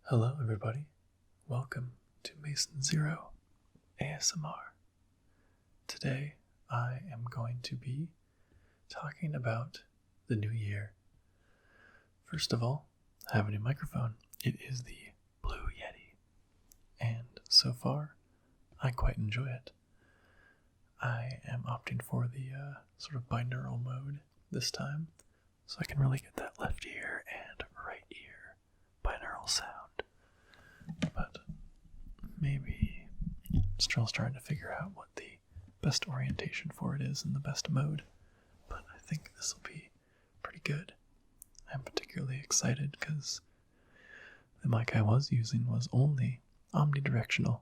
Hello everybody, welcome to Masonzero ASMR. Today I am going to be talking about the new year. First of all, I have a new microphone. It is the Blue Yeti, and so far I quite enjoy it. I am opting for the sort of binaural mode this time, so I can really get that left ear and right ear binaural sound. But maybe still trying to figure out what the best orientation for it is and the best mode. But I think this will be pretty good. I'm particularly excited because the mic I was using was only omnidirectional,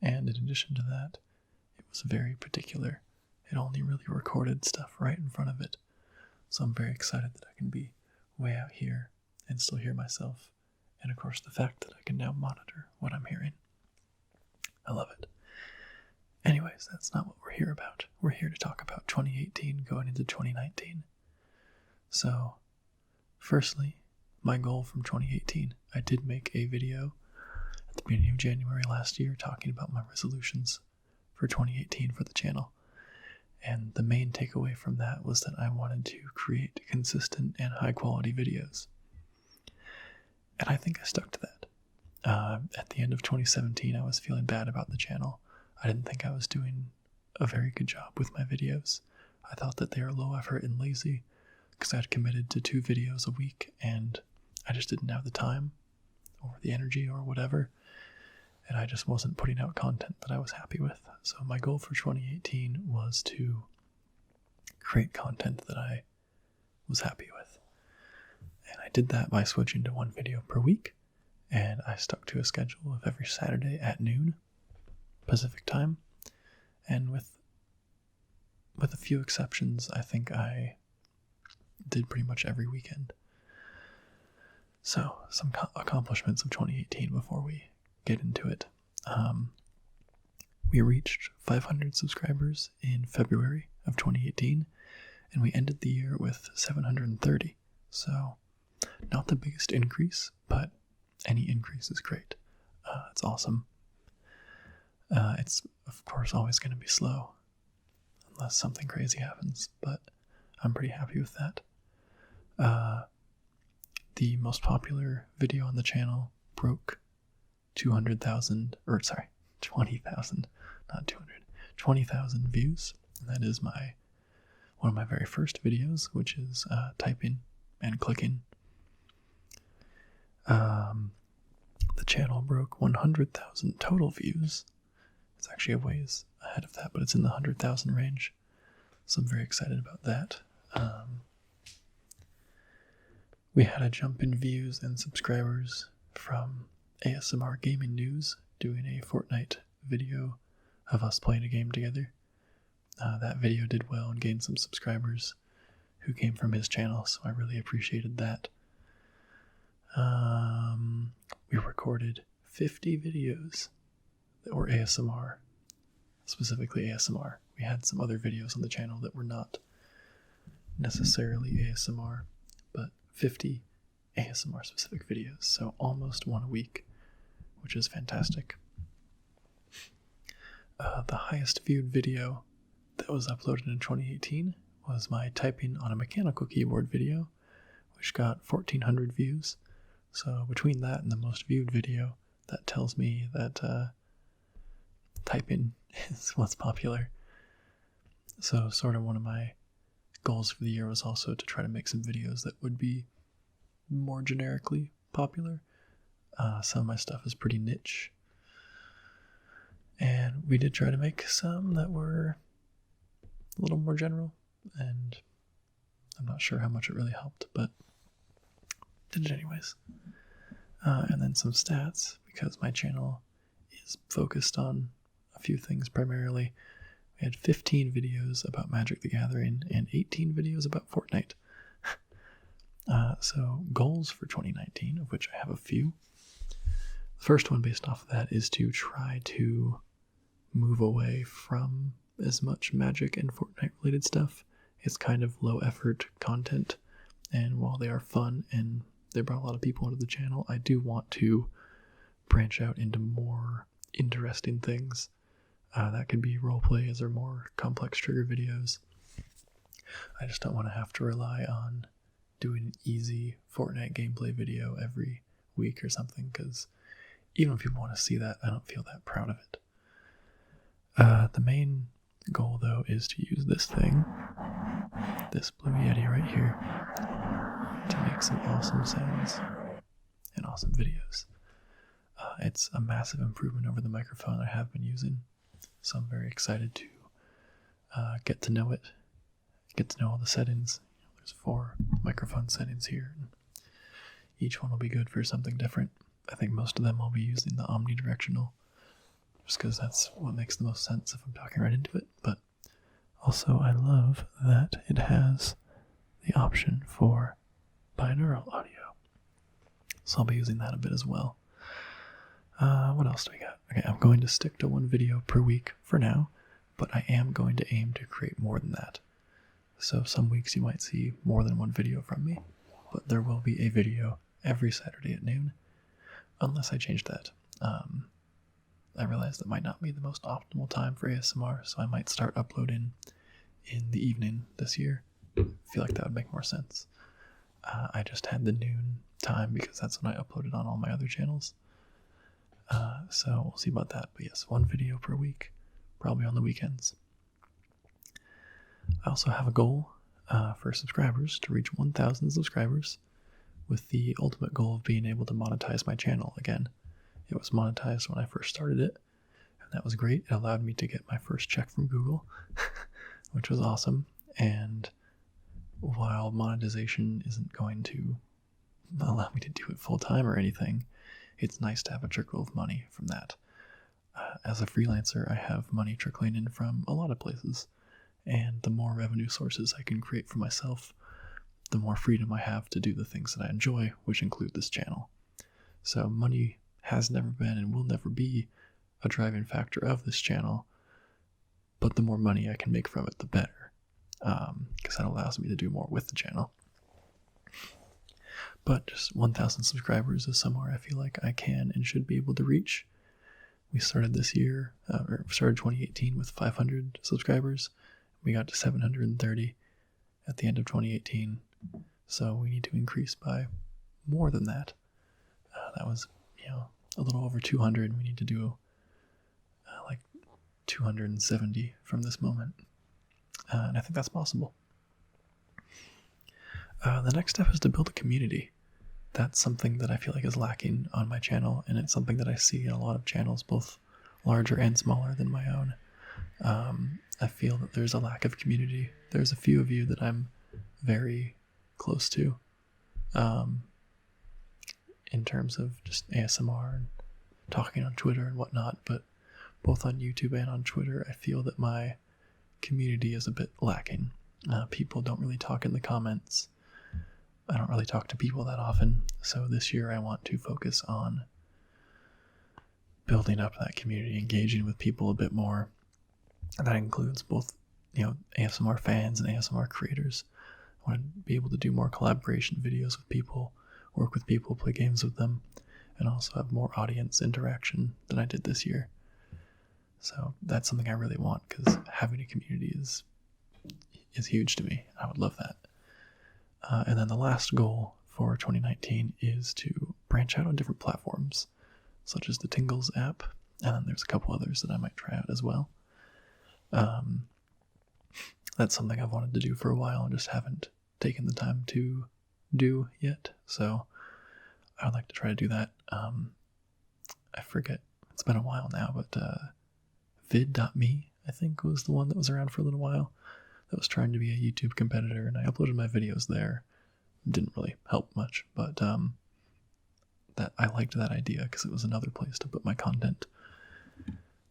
and in addition to that, it was very particular. It only really recorded stuff right in front of it. So I'm very excited that I can be way out here and still hear myself. And of course the fact that I can now monitor what I'm hearing. I love it. Anyways, that's not what we're here about. We're here to talk about 2018 going into 2019. So, firstly, my goal from 2018. I did make a video at the beginning of January last year talking about my resolutions for 2018 for the channel. And the main takeaway from that was that I wanted to create consistent and high quality videos. And I think I stuck to that. At the end of 2017, I was feeling bad about the channel. I didn't think I was doing a very good job with my videos. I thought that they were low effort and lazy because I had committed to 2 videos a week and I just didn't have the time or the energy or whatever. And I just wasn't putting out content that I was happy with. So my goal for 2018 was to create content that I was happy with. And I did that by switching to 1 video per week, and I stuck to a schedule of every Saturday at noon Pacific time. And with a few exceptions, I think I did pretty much every weekend. So, some accomplishments of 2018 before we get into it. We reached 500 subscribers in February of 2018, and we ended the year with 730. So, not the biggest increase, but any increase is great. It's awesome. It's, of course, always going to be slow, unless something crazy happens, but I'm pretty happy with that. The most popular video on the channel broke 20,000 views. And that is one of my very first videos, which is typing and clicking. The channel broke 100,000 total views. It's actually a ways ahead of that, but it's in the 100,000 range. So I'm very excited about that. We had a jump in views and subscribers from ASMR Gaming News doing a Fortnite video of us playing a game together. That video did well and gained some subscribers who came from his channel, so I really appreciated that. We recorded 50 videos that were ASMR, specifically ASMR. We had some other videos on the channel that were not necessarily ASMR, but 50 ASMR specific videos, so almost 1 a week, which is fantastic. The highest viewed video that was uploaded in 2018 was my typing on a mechanical keyboard video, which got 1,400 views. So between that and the most viewed video, that tells me that typing is what's popular. So sort of one of my goals for the year was also to try to make some videos that would be more generically popular. Some of my stuff is pretty niche. And we did try to make some that were a little more general, and I'm not sure how much it really helped, but did it anyways. And then some stats, because my channel is focused on a few things primarily. We had 15 videos about Magic the Gathering and 18 videos about Fortnite. So goals for 2019, of which I have a few. The first one based off of that is to try to move away from as much Magic and Fortnite related stuff. It's kind of low effort content, and while they are fun and they brought a lot of people into the channel, I do want to branch out into more interesting things. That could be role plays or more complex trigger videos. I just don't want to have to rely on doing an easy Fortnite gameplay video every week or something, because even if people want to see that, I don't feel that proud of it. The main goal, though, is to use this thing, this Blue Yeti right here, to make some awesome sounds and awesome videos. It's a massive improvement over the microphone I have been using, so I'm very excited to get to know it, get to know all the settings. There's 4 microphone settings here, and each one will be good for something different. I think most of them I'll be using the omnidirectional, just because that's what makes the most sense if I'm talking right into it. But also I love that it has the option for binaural audio, so I'll be using that a bit as well. What else do we got? Okay, I'm going to stick to 1 video per week for now, but I am going to aim to create more than that. So some weeks you might see more than 1 video from me, but there will be a video every Saturday at noon, unless I change that. I realize that might not be the most optimal time for ASMR, so I might start uploading in the evening this year. I feel like that would make more sense. I just had the noon time because that's when I uploaded on all my other channels. So we'll see about that. But yes, 1 video per week, probably on the weekends. I also have a goal for subscribers to reach 1,000 subscribers, with the ultimate goal of being able to monetize my channel again. It was monetized when I first started it, and that was great. It allowed me to get my first check from Google, which was awesome. And while monetization isn't going to allow me to do it full time or anything, it's nice to have a trickle of money from that. As a freelancer, I have money trickling in from a lot of places, and the more revenue sources I can create for myself, the more freedom I have to do the things that I enjoy, which include this channel. So money has never been and will never be a driving factor of this channel, but the more money I can make from it, the better, because that allows me to do more with the channel. But just 1,000 subscribers is somewhere I feel like I can and should be able to reach. We started this year, or started 2018 with 500 subscribers. We got to 730 at the end of 2018, so we need to increase by more than that. That was, a little over 200. We need to do like 270 from this moment, and I think that's possible. The next step is to build a community. That's something that I feel like is lacking on my channel, and it's something that I see in a lot of channels, both larger and smaller than my own. I feel that there's a lack of community. There's a few of you that I'm very close to, in terms of just ASMR and talking on Twitter and whatnot, but both on YouTube and on Twitter, I feel that my community is a bit lacking. People don't really talk in the comments. I don't really talk to people that often, so this year I want to focus on building up that community, engaging with people a bit more. And that includes both, ASMR fans and ASMR creators. I want to be able to do more collaboration videos with people, work with people, play games with them, and also have more audience interaction than I did this year. So that's something I really want, because having a community is huge to me. I would love that. And then the last goal for 2019 is to branch out on different platforms, such as the Tingles app, and then there's a couple others that I might try out as well. That's something I've wanted to do for a while and just haven't taken the time to do yet, so I would like to try to do that. I forget, it's been a while now, but FitDummy, I think, was the one that was around for a little while, that was trying to be a YouTube competitor, and I uploaded my videos there. It didn't really help much, but that I liked that idea because it was another place to put my content.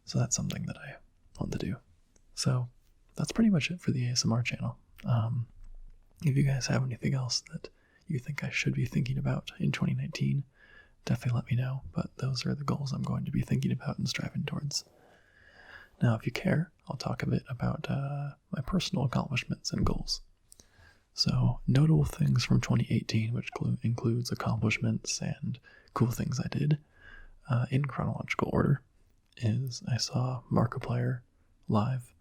So that's something that I want to do. So that's pretty much it for the ASMR channel. If you guys have anything else that you think I should be thinking about in 2019, definitely let me know, but those are the goals I'm going to be thinking about and striving towards. Now, if you care, I'll talk a bit about my personal accomplishments and goals. So, notable things from 2018, which includes accomplishments and cool things I did, in chronological order, is I saw Markiplier live.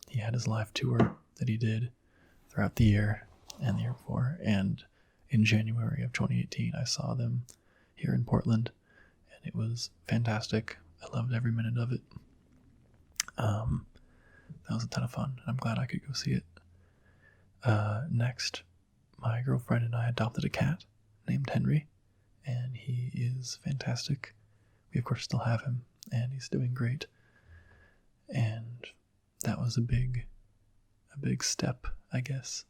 He had his live tour that he did throughout the year and the year before, and in January of 2018, I saw them here in Portland, and it was fantastic. I loved every minute of it. That was a ton of fun. I'm glad I could go see it. Next, my girlfriend and I adopted a cat named Henry, and he is fantastic. We of course still have him, and he's doing great. And that was a big step, I guess.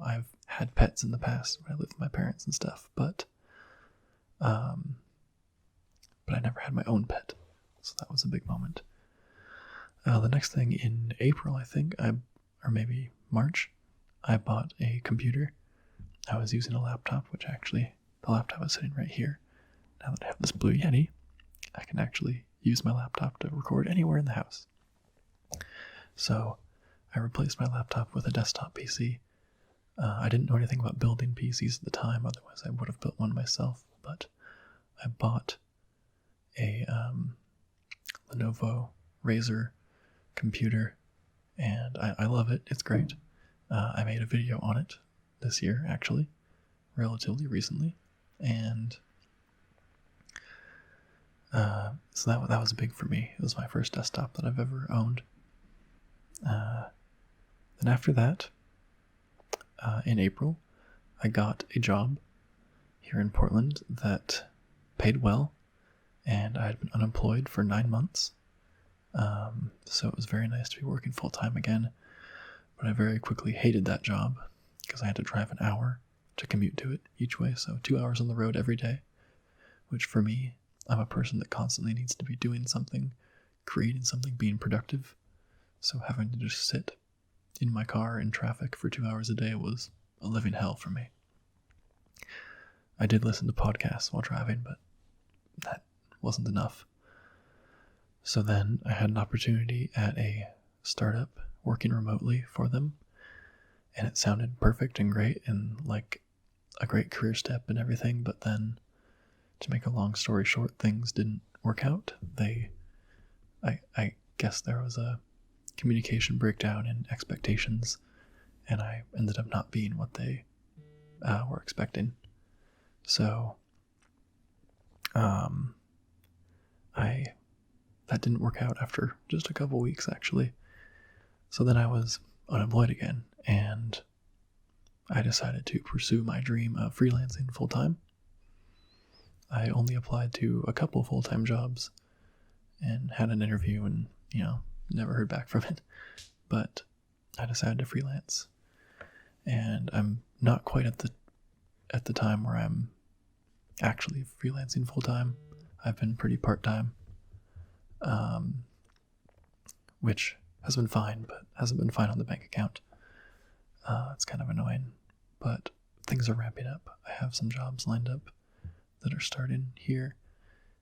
I've had pets in the past when I lived with my parents and stuff, but I never had my own pet, so that was a big moment. The next thing in April, I think, or maybe March, I bought a computer. I was using a laptop, which actually, the laptop is sitting right here. Now that I have this Blue Yeti, I can actually use my laptop to record anywhere in the house. So I replaced my laptop with a desktop PC. I didn't know anything about building PCs at the time, otherwise I would have built one myself, but I bought a Lenovo Razer computer, and I love it. It's great. I made a video on it this year, actually, relatively recently, and so that was big for me. It was my first desktop that I've ever owned. Then after that, in April, I got a job here in Portland that paid well, and I had been unemployed for 9 months. So it was very nice to be working full-time again, but I very quickly hated that job because I had to drive an hour to commute to it each way, so 2 hours on the road every day, which for me, I'm a person that constantly needs to be doing something, creating something, being productive, so having to just sit in my car in traffic for 2 hours a day was a living hell for me. I did listen to podcasts while driving, but that wasn't enough. So then I had an opportunity at a startup working remotely for them, and it sounded perfect and great and like a great career step and everything, but then, to make a long story short, things didn't work out. I guess there was a communication breakdown in expectations, and I ended up not being what they were expecting. So that didn't work out after just a couple weeks, actually. So then I was unemployed again, and I decided to pursue my dream of freelancing full-time. I only applied to a couple full-time jobs and had an interview and, never heard back from it. But I decided to freelance. And I'm not quite at the time where I'm actually freelancing full-time. I've been pretty part-time, which has been fine, but hasn't been fine on the bank account. It's kind of annoying, but things are ramping up. I have some jobs lined up that are starting here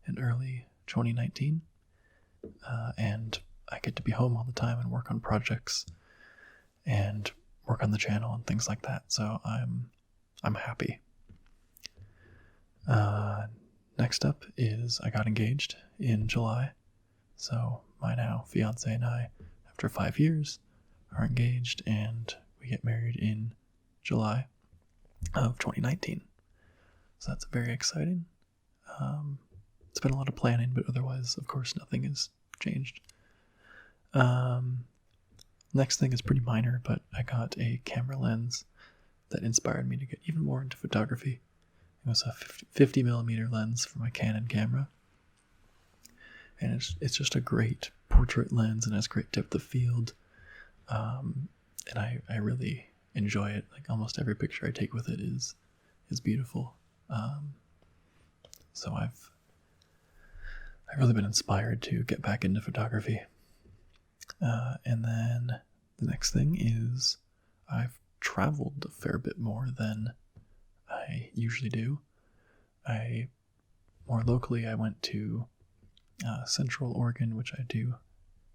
in early 2019, and I get to be home all the time and work on projects and work on the channel and things like that, so I'm happy. Next up is I got engaged in July, so my now fiance and I, after 5 years, are engaged, and we get married in July of 2019. So that's very exciting. It's been a lot of planning, but otherwise, of course, nothing has changed. Next thing is pretty minor, but I got a camera lens that inspired me to get even more into photography. It was a 50 millimeter lens for my Canon camera, and it's just a great portrait lens and has great depth of field, and I really enjoy it. Like almost every picture I take with it is beautiful. So I've really been inspired to get back into photography. And then the next thing is I've traveled a fair bit more than I usually do. More locally, I went to Central Oregon, which I do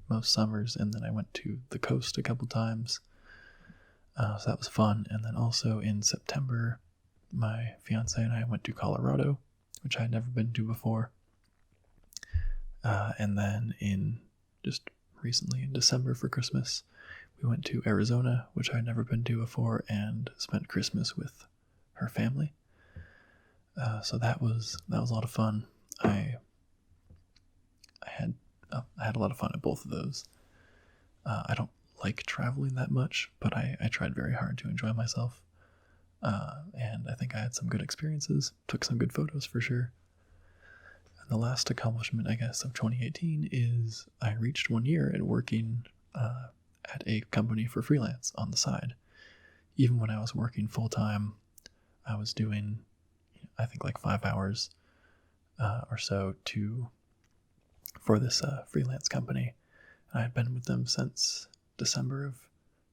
most summers, and then I went to the coast a couple times. So that was fun. And then also in September, my fiance and I went to Colorado, which I had never been to before. And then just recently in December for Christmas, we went to Arizona, which I had never been to before, and spent Christmas with her family. So that was a lot of fun. I had a lot of fun at both of those. I don't like traveling that much, but I tried very hard to enjoy myself. And I think I had some good experiences, took some good photos for sure. And the last accomplishment, I guess, of 2018 is I reached 1 year at working at a company for freelance on the side. Even when I was working full-time, I was doing, I think, like 5 hours or so for this freelance company. I had been with them since December of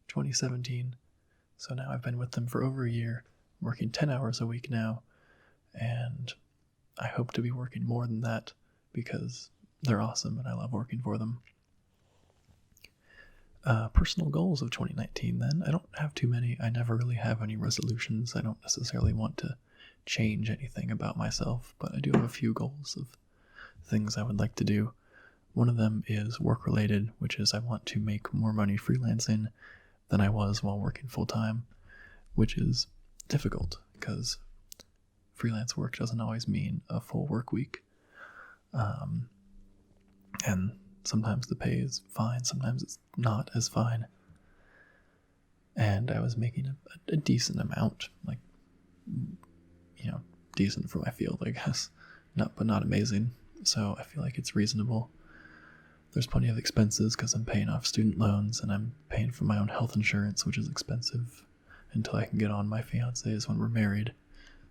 2017, so now I've been with them for over a year, working 10 hours a week now, and I hope to be working more than that because they're awesome and I love working for them. Personal goals of 2019 then. I don't have too many. I never really have any resolutions. I don't necessarily want to change anything about myself, but I do have a few goals of things I would like to do. One of them is work-related, which is I want to make more money freelancing than I was while working full-time, which is difficult because freelance work doesn't always mean a full work week. And sometimes the pay is fine, sometimes it's not as fine. And I was making a decent amount, like, decent for my field, I guess. But not amazing. So I feel like it's reasonable. There's plenty of expenses because I'm paying off student loans and I'm paying for my own health insurance, which is expensive until I can get on my fiance's when we're married.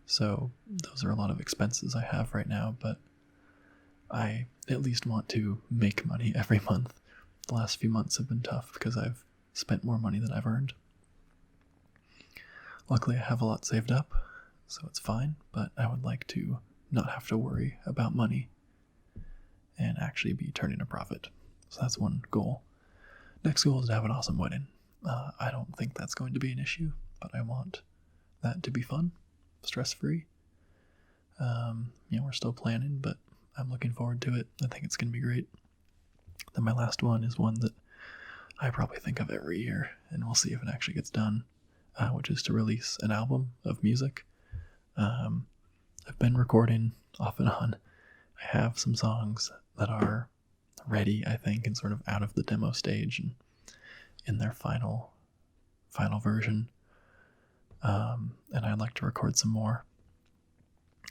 So those are a lot of expenses I have right now, but I at least want to make money every month. The last few months have been tough because I've spent more money than I've earned. Luckily, I have a lot saved up, so it's fine, but I would like to not have to worry about money and actually be turning a profit. So that's one goal. Next goal is to have an awesome wedding. I don't think that's going to be an issue, but I want that to be fun, stress-free. We're still planning, but I'm looking forward to it. I think it's going to be great. Then my last one is one that I probably think of every year, and we'll see if it actually gets done, which is to release an album of music. I've been recording off and on. I have some songs that are ready, I think, and sort of out of the demo stage and in their final version. And I'd like to record some more.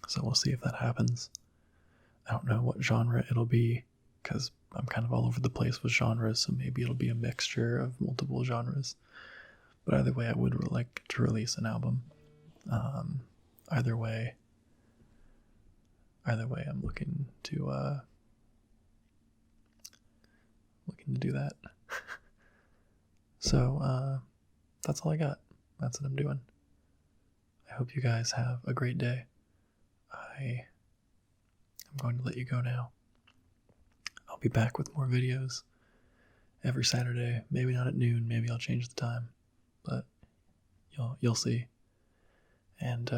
So we'll see if that happens. I don't know what genre it'll be because I'm kind of all over the place with genres, so maybe it'll be a mixture of multiple genres. But either way, I would like to release an album. Either way, I'm looking to do that. So that's all I got. That's what I'm doing. I hope you guys have a great day. I'm going to let you go now. I'll be back with more videos every Saturday. Maybe not at noon. Maybe I'll change the time, but you'll see. And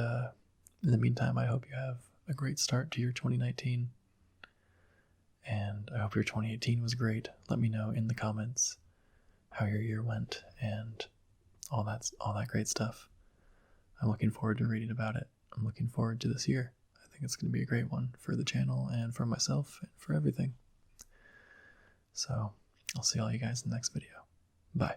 in the meantime, I hope you have a great start to your 2019. And I hope your 2018 was great. Let me know in the comments how your year went and all that great stuff. I'm looking forward to reading about it. I'm looking forward to this year. I think it's going to be a great one for the channel and for myself and for everything. So I'll see all you guys in the next video. Bye.